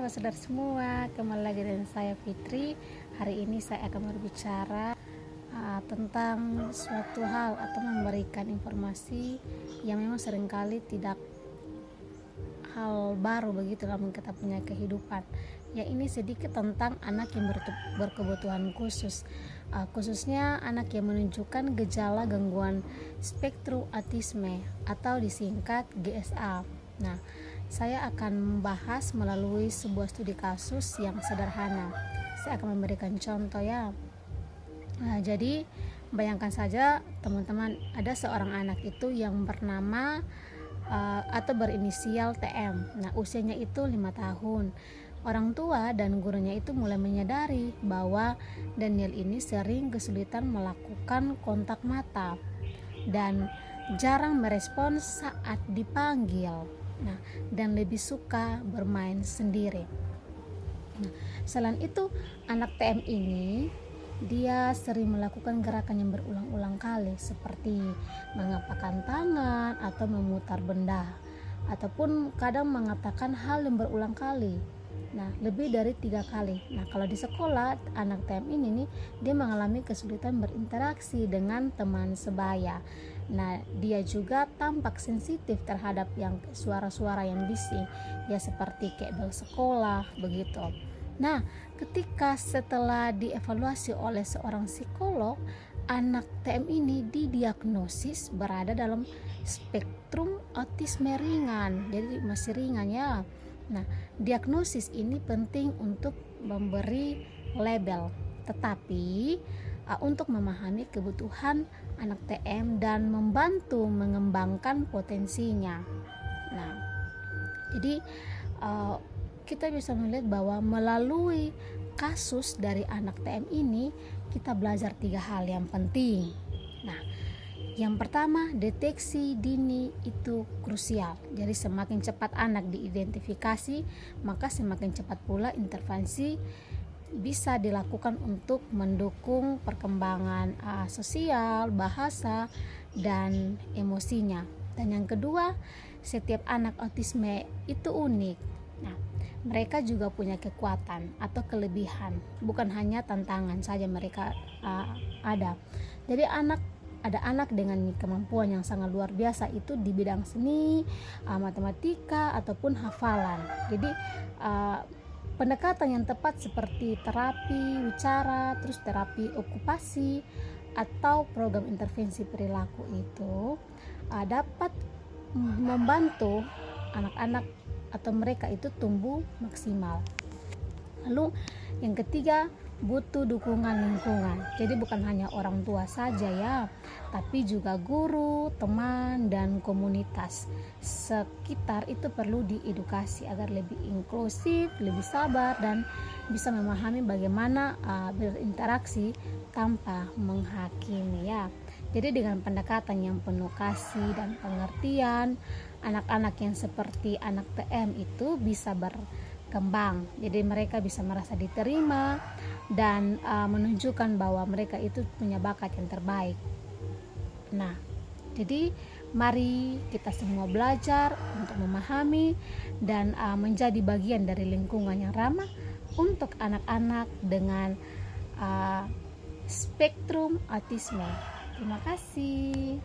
saudara semua, kembali lagi dengan saya Fitri. Hari ini saya akan berbicara tentang suatu hal atau memberikan informasi yang memang seringkali tidak hal baru begitu dalam kita punya kehidupan. Ya, ini sedikit tentang anak yang berkebutuhan khusus, khususnya anak yang menunjukkan gejala gangguan spektrum autisme atau disingkat GSA. Nah, saya akan membahas melalui sebuah studi kasus yang sederhana. Saya akan memberikan contoh ya. Nah, jadi bayangkan saja teman-teman, ada seorang anak itu yang bernama atau berinisial TM. Nah, usianya itu 5 tahun. Orang tua dan gurunya itu mulai menyadari bahwa Daniel ini sering kesulitan melakukan kontak mata dan jarang merespons saat dipanggil. Nah, dan lebih suka bermain sendiri. Nah, selain itu, anak TM ini dia sering melakukan gerakan yang berulang-ulang kali seperti mengepakkan tangan atau memutar benda, ataupun kadang mengatakan hal yang berulang kali. Nah, lebih dari 3 kali. Nah, kalau di sekolah, anak TM ini nih, dia mengalami kesulitan berinteraksi dengan teman sebaya. Nah, dia juga tampak sensitif terhadap yang suara-suara yang bising, ya seperti kayak bel sekolah begitu. Nah, ketika setelah dievaluasi oleh seorang psikolog, anak TM ini didiagnosis berada dalam spektrum autisme ringan. Jadi masih ringan ya. Nah, diagnosis ini penting untuk memberi label, tetapi untuk memahami kebutuhan anak TM dan membantu mengembangkan potensinya. Nah, jadi kita bisa melihat bahwa melalui kasus dari anak TM ini kita belajar 3 hal yang penting. Nah, yang pertama, deteksi dini itu krusial. Jadi semakin cepat anak diidentifikasi, maka semakin cepat pula intervensi bisa dilakukan untuk mendukung perkembangan sosial, bahasa, dan emosinya. Dan yang kedua, setiap anak autisme itu unik. Nah, mereka juga punya kekuatan atau kelebihan, bukan hanya tantangan saja mereka ada. Jadi ada anak dengan kemampuan yang sangat luar biasa itu di bidang seni, matematika, ataupun hafalan. Jadi pendekatan yang tepat seperti terapi wicara, terus terapi okupasi, atau program intervensi perilaku itu dapat membantu anak-anak atau mereka itu tumbuh maksimal. Lalu yang ketiga, butuh dukungan lingkungan. Jadi bukan hanya orang tua saja ya, tapi juga guru, teman, dan komunitas sekitar itu perlu diedukasi agar lebih inklusif, lebih sabar, dan bisa memahami bagaimana berinteraksi tanpa menghakimi ya. Jadi dengan pendekatan yang penuh kasih dan pengertian, anak-anak yang seperti anak TM itu bisa berkembang. Jadi mereka bisa merasa diterima dan menunjukkan bahwa mereka itu punya bakat yang terbaik. Nah, jadi mari kita semua belajar untuk memahami dan menjadi bagian dari lingkungan yang ramah untuk anak-anak dengan spektrum autisme. Terima kasih.